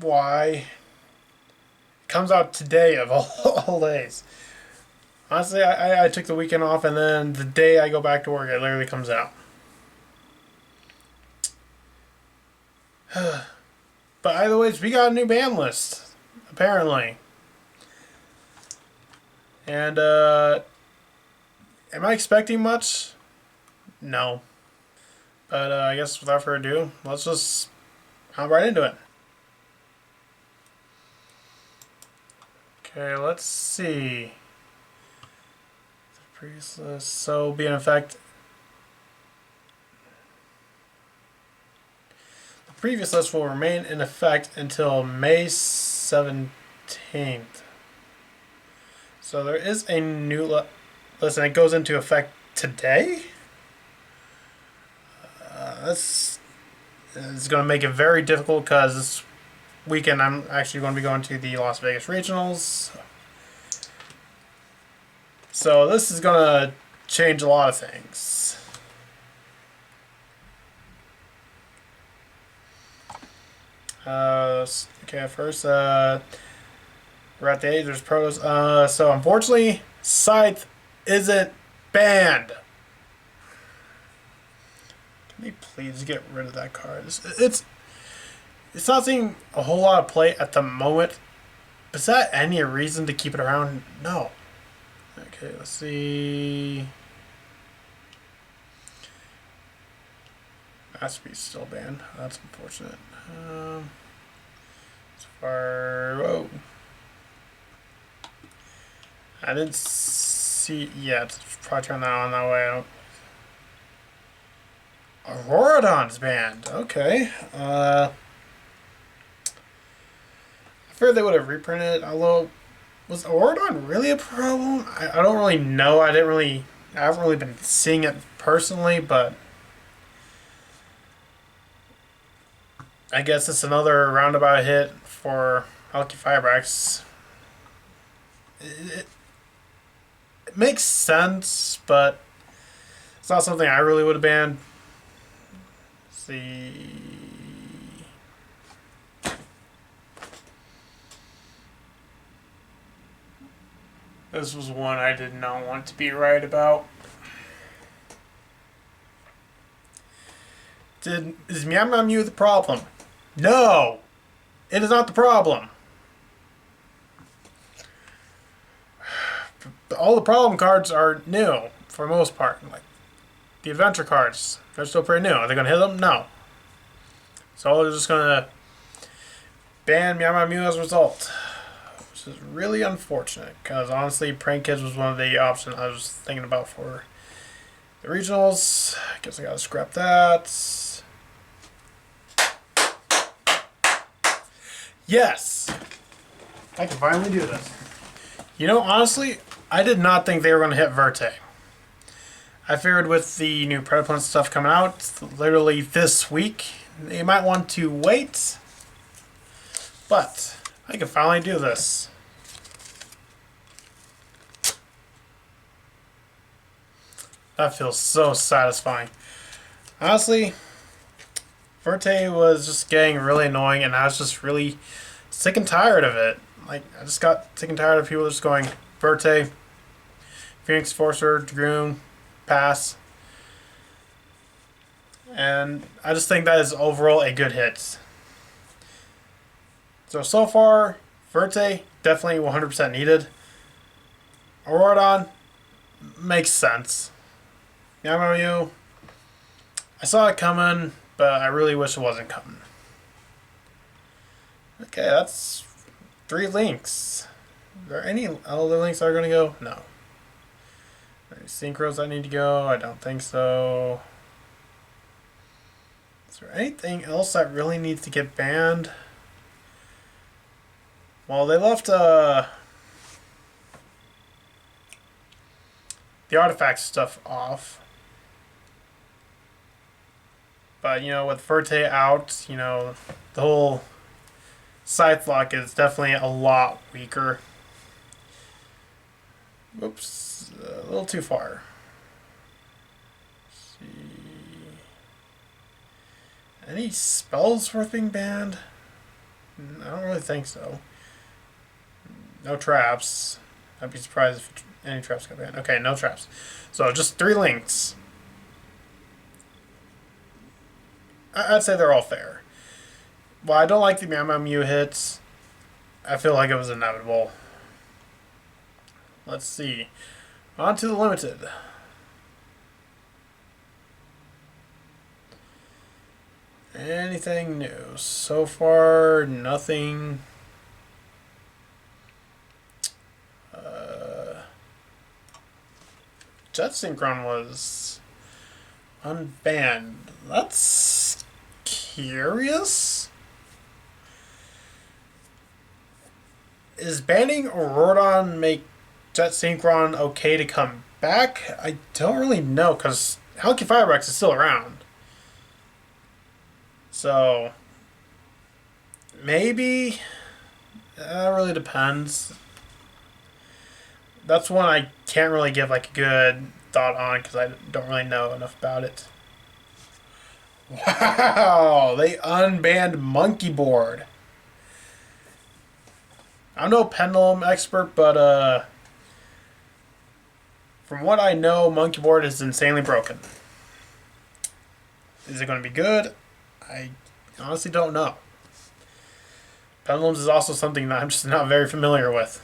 why it comes out today of all days. Honestly, I took the weekend off, and then the day I go back to work, it literally comes out. But either ways, we got a new ban list, apparently. And, am I expecting much? No. But, I guess without further ado, let's just hop right into it. Okay, let's see. The previous list, so be in effect. The previous list will remain in effect until May 17th. So there is a new list, and it goes into effect today? That's it's going to make it very difficult because this weekend I'm actually going to be going to the Las Vegas Regionals. So this is going to change a lot of things. Okay, first, we're at the age, there's pros. So unfortunately, Scythe isn't banned. Can you please get rid of that card? It's not seeing a whole lot of play at the moment. Is that any reason to keep it around? No. Okay, let's see. Masterpiece still banned. That's unfortunate. As far, whoa. I didn't see yet. Probably turn that on that way. Auroradon's banned. Okay. I figured they would have reprinted it. Although, was Auroradon really a problem? I don't really know. I haven't really been seeing it personally, but I guess it's another roundabout hit for Alky Firebrax. It makes sense, but it's not something I really would have banned. Let's see. This was one I did not want to be right about. Is Meow Meow Mew the problem? No! It is not the problem. All the problem cards are new, for the most part. Like, the adventure cards, they're still pretty new. Are they going to hit them? No. So they're just going to ban Meow Meow Mew as a result. Which is really unfortunate, because honestly, Prank Kids was one of the options I was thinking about for the regionals. I guess I got to scrap that. Yes! I can finally do this. You know, honestly, I did not think they were going to hit Verte. I figured with the new Predaplant stuff coming out, literally this week, they might want to wait. But I can finally do this. That feels so satisfying. Honestly, Verte was just getting really annoying, and I was just really sick and tired of it. Like, I just got sick and tired of people just going Verte, Phoenix Forcer, Dragoon, pass. And I just think that is overall a good hit. So far, Verte, definitely 100% needed. Auroradon, makes sense. Yamamoyu, I saw it coming, but I really wish it wasn't coming. Okay, that's 3 links. Are there any other links that are going to go? No. Any synchros that need to go? I don't think so. Is there anything else that really needs to get banned? Well, they left the artifact stuff off. But, you know, with Verte out, you know, the whole Scythe lock is definitely a lot weaker. Whoops, a little too far. Let's see. Any spells worth being banned? I don't really think so. No traps. I'd be surprised if any traps got banned. Okay, no traps. So just 3 links. I'd say they're all fair. Well, I don't like the Meow Meow Mew hits. I feel like it was inevitable. Let's see. On to the limited. Anything new? So far, nothing. Jet Synchron was unbanned. That's curious. Is banning Aurodon make Jet Synchron okay to come back? I don't really know because Halky Firebrax is still around. So maybe that really depends. That's one I can't really give like a good thought on because I don't really know enough about it. Wow, they unbanned Monkey Board. I'm no pendulum expert, but from what I know, Monkey Board is insanely broken. Is it going to be good? I honestly don't know. Pendulums is also something that I'm just not very familiar with.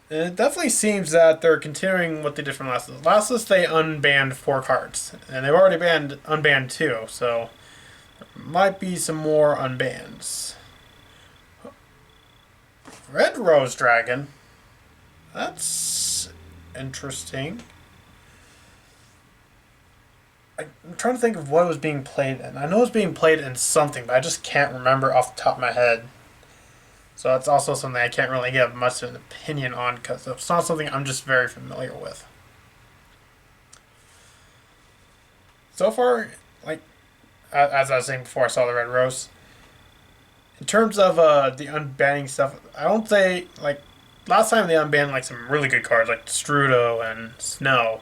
And it definitely seems that they're continuing what they did from last list. Last list they unbanned 4 cards, and they've already unbanned 2, so there might be some more unbans. Red Rose Dragon. That's interesting. I'm trying to think of what it was being played in. I know it was being played in something, but I just can't remember off the top of my head. So that's also something I can't really give much of an opinion on because it's not something I'm just very familiar with. So far, like, as I was saying before I saw the Red Rose, in terms of the unbanning stuff, I don't say, like, last time they unbanned, like, some really good cards, like Strudo and Snow.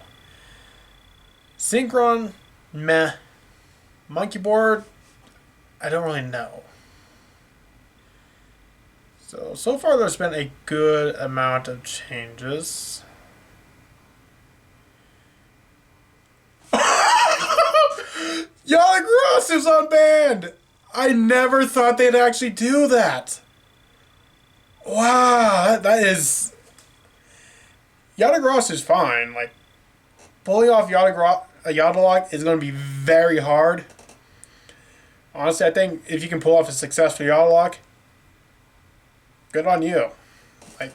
Synchron, meh. Monkey Board, I don't really know. So far there's been a good amount of changes. Yugioh is unbanned! I never thought they'd actually do that. Wow, that is... Yugioh is fine. Like, pulling off Yadalog is going to be very hard. Honestly, I think if you can pull off a successful Yadalog, good on you. Like,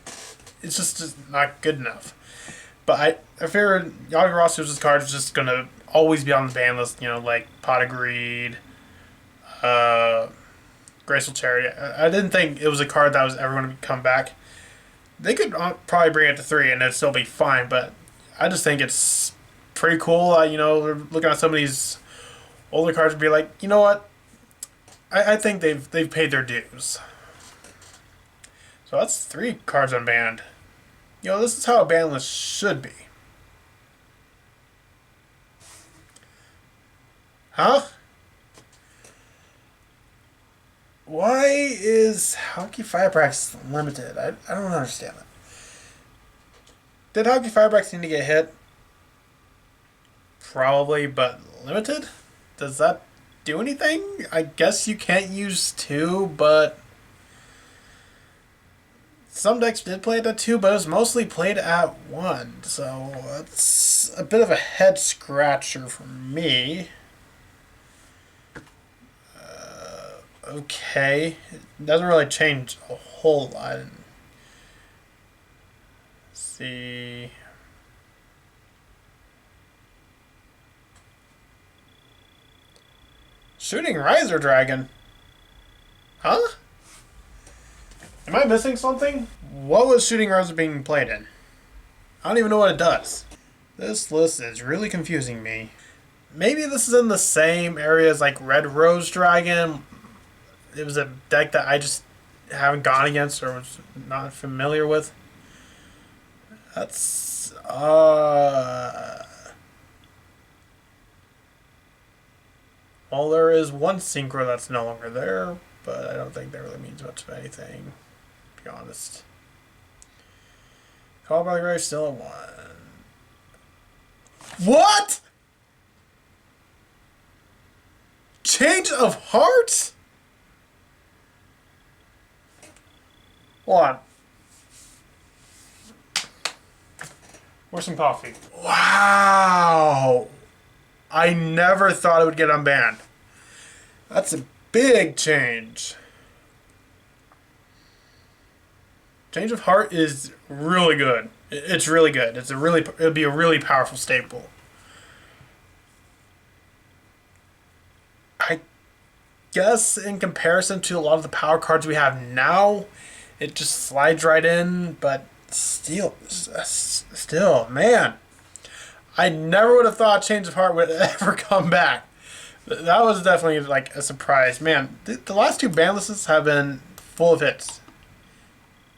it's just not good enough. But I figured Yagura's card is just going to always be on the ban list, you know, like Pot of Greed, Graceful Charity. I didn't think it was a card that was ever going to come back. They could probably bring it to 3 and it'd still be fine, but I just think it's pretty cool. You know, looking at some of these older cards and be like, you know what? I think they've paid their dues. So that's 3 cards unbanned. You know, this is how a ban list should be. Huh? Why is Halky Firebrax limited? I don't understand that. Did Halky Firebrax need to get hit? Probably, but limited? Does that do anything? I guess you can't use 2, but... Some decks did play it at 2, but it was mostly played at 1. So it's a bit of a head scratcher for me. Okay. It doesn't really change a whole lot. Let's see. Shooting Riser Dragon? Huh? Am I missing something? What was Shooting Riser being played in? I don't even know what it does. This list is really confusing me. Maybe this is in the same area as like Red Rose Dragon. It was a deck that I just haven't gone against or was not familiar with. That's well, Well, there is one synchro that's no longer there, but I don't think that really means much of anything, to be honest. Call by the Grave still at 1. What? Change of Heart? Hold on. Where's some coffee? Wow. I never thought it would get unbanned. That's a big change. Change of Heart is really good. It's really good. It'd be a really powerful staple. I guess in comparison to a lot of the power cards we have now, it just slides right in, but still, man. I never would have thought Change of Heart would ever come back. That was definitely like a surprise. Man, the last two Banlists have been full of hits.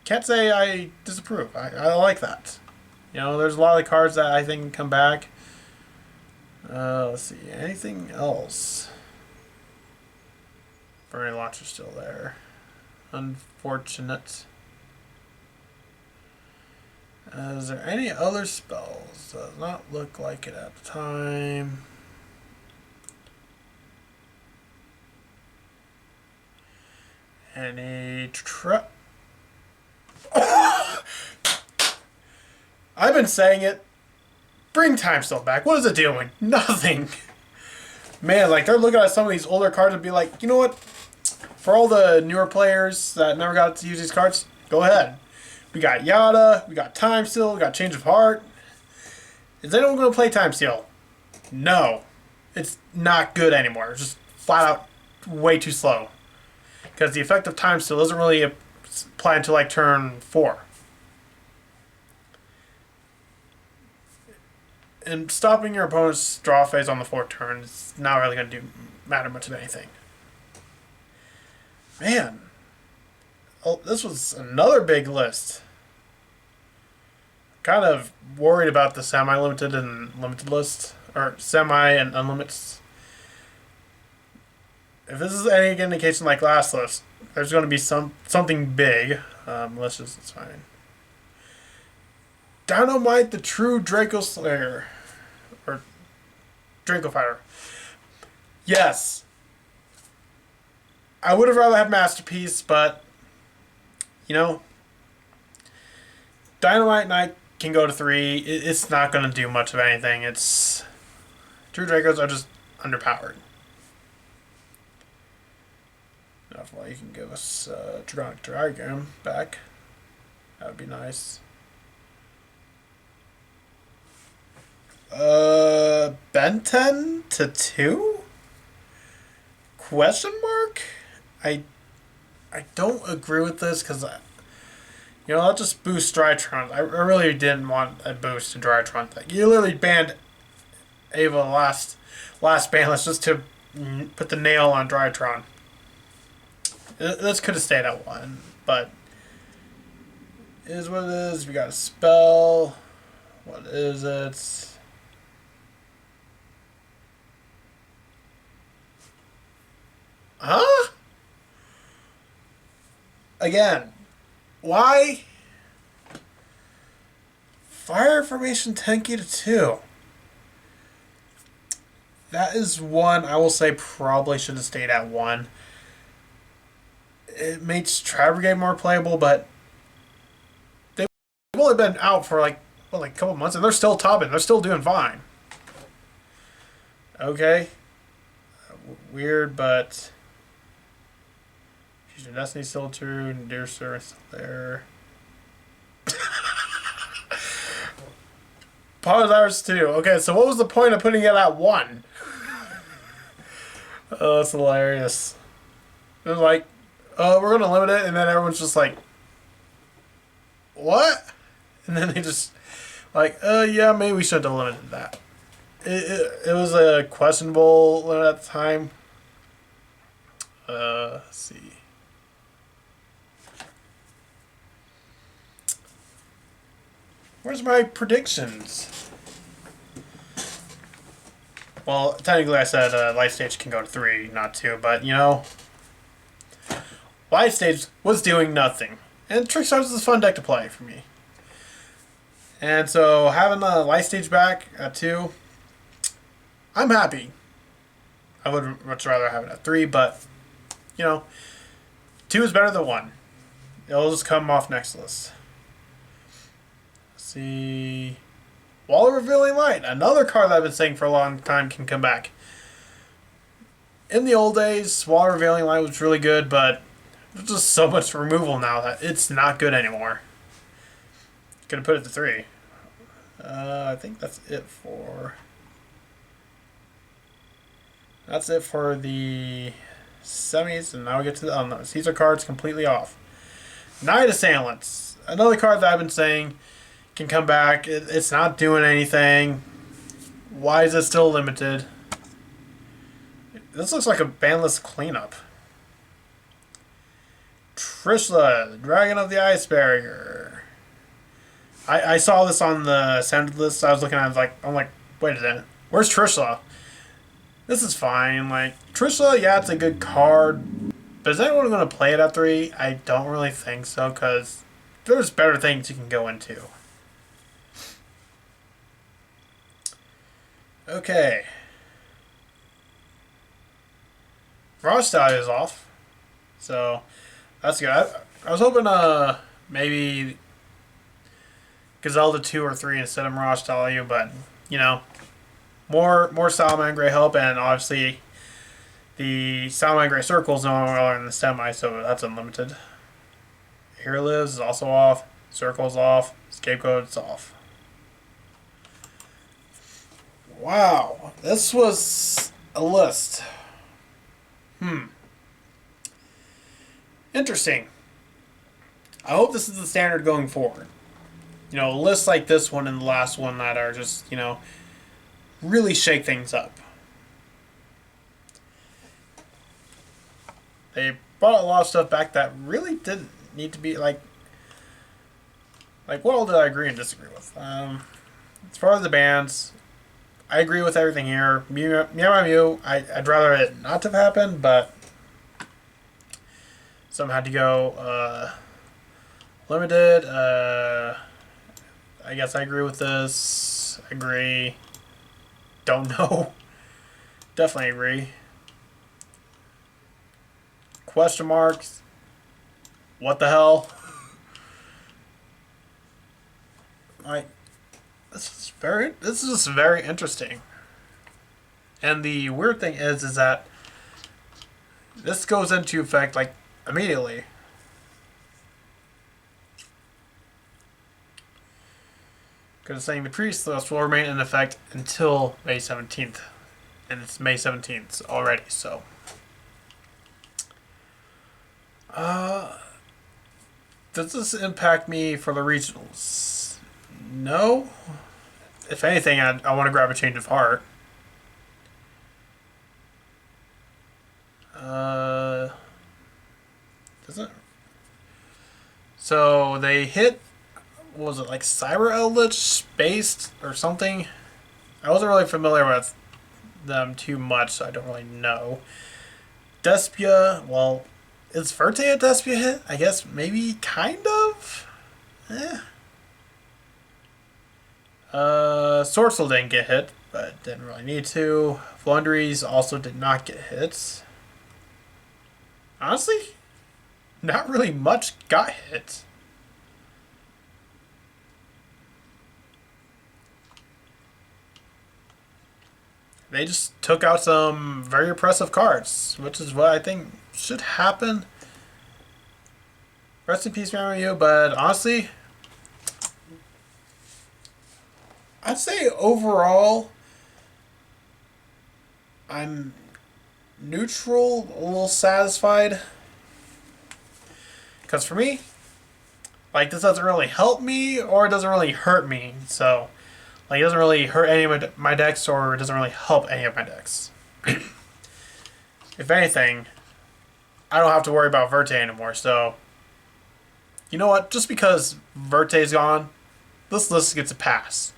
Can't say I disapprove. I like that. You know, there's a lot of cards that I think can come back. Let's see. Anything else? Burning Launcher's still there. Unfortunate. Is there any other spells? Does not look like it at the time. Any I've been saying it. Bring Time Stone back. What is it doing? Nothing. Man, like they're looking at some of these older cards and be like, you know what? For all the newer players that never got to use these cards, go ahead. We got Yada, we got Time Seal, we got Change of Heart. Is anyone going to play Time Seal? No. It's not good anymore. It's just flat out way too slow. Because the effect of Time Seal doesn't really apply until like turn 4. And stopping your opponent's draw phase on the 4th turn is not really going to matter much of anything. Man. Oh, this was another big list. Kind of worried about the semi-limited and limited list. Or semi and unlimited. If this is any indication like last list, there's going to be something big. Malicious, it's fine. Dynamite the True Draco Slayer. Or Draco Fighter. Yes. I would have rather had Masterpiece, but you know, Dynamite Knight can go to 3. It's not going to do much of anything. True Dracos are just underpowered. Enough while you can give us Draconic Dragon back. That would be nice. Benten to 2? Question mark? I don't agree with this because, you know, I'll just boost Drytron. I really didn't want a boost to Drytron. Like, you literally banned Ava last banlist just to put the nail on Drytron. This could have stayed at 1, but it is what it is. We got a spell. What is it? Huh? Again, why? Fire Formation Tenki to 2. That is one I will say probably should have stayed at 1. It makes Tri Brigade more playable, but they've only been out for like a couple months, and they're still topping. They're still doing fine. Okay. Weird, but Fusion Destiny still true, and Dear Sir still there. Pause too. Okay, so what was the point of putting it at 1? Oh, that's hilarious. It was like, we're gonna limit it, and then everyone's just like, what? And then they just like, yeah, maybe we shouldn't have limited that. It was a questionable limit at the time. Let's see. Where's my predictions? Well, technically I said life stage can go to 3, not 2, but you know, life stage was doing nothing. And Trick Stars is a fun deck to play for me. And so having the life stage back at 2, I'm happy. I would much rather have it at 3, but you know, 2 is better than 1. It'll just come off next list. Let's see. Wall of Revealing Light, another card that I've been saying for a long time can come back. In the old days, Wall of Revealing Light was really good, but there's just so much removal now that it's not good anymore. Gonna put it to 3. I think that's it for... That's it for the semis, and now we get to the unknowns. These are cards completely off. Night Assailants, another card that I've been saying can come back. It's not doing anything. Why is it still limited? This looks like a Banlist cleanup. Trishla, the Dragon of the Ice Barrier. I saw this on the sound list. I was looking at it, I'm like, wait a minute. Where's Trishla? This is fine. Like, Trishla, yeah, it's a good card. But is anyone going to play it at 3? I don't really think so, because there's better things you can go into. Okay. Rostyle is off. So, that's good. I was hoping maybe Gazelda 2 or 3 instead of Rostyle, but, you know, more Salamangreat help, and obviously the Salamangreat Circle is no longer in the semi, so that's unlimited. Here Lives is also off. Circle's off. Scapegoat's off. Wow, this was a list. Interesting. I hope this is the standard going forward. You know, lists like this one and the last one that are just, you know, really shake things up. They brought a lot of stuff back that really didn't need to be, like what all did I agree and disagree with? As far as the bans, I agree with everything here. Mew, I'd rather it not to have happened, but some had to go limited. I guess I agree with this. Agree. Don't know. Definitely agree. Question marks. What the hell? Like, this is just very interesting. And the weird thing is that this goes into effect like immediately. Because it's saying the previous list will remain in effect until May 17th. And it's May 17th already, so. Does this impact me for the regionals? No. If anything, I want to grab a change of heart. Doesn't. So they hit. What was it, like Cyber Eldritch based or something? I wasn't really familiar with them too much, so I don't really know. Despia, well, is Verte a Despia hit? I guess maybe kind of. Sorcel didn't get hit, but didn't really need to. Flunderies also did not get hit. Honestly, not really much got hit. They just took out some very impressive cards, which is what I think should happen. Rest in peace, Mario, but honestly, I'd say overall, I'm neutral, a little satisfied. Because for me, like, this doesn't really help me or it doesn't really hurt me. So, like, it doesn't really hurt any of my decks or it doesn't really help any of my decks. If anything, I don't have to worry about Verte anymore. So, you know what? Just because Verte's gone, this list gets a pass.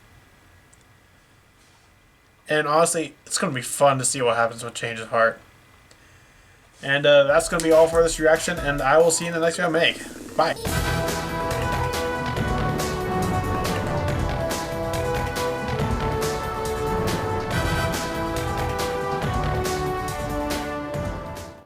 And honestly, it's going to be fun to see what happens with Change of Heart. And that's going to be all for this reaction, and I will see you in the next video I make. Bye.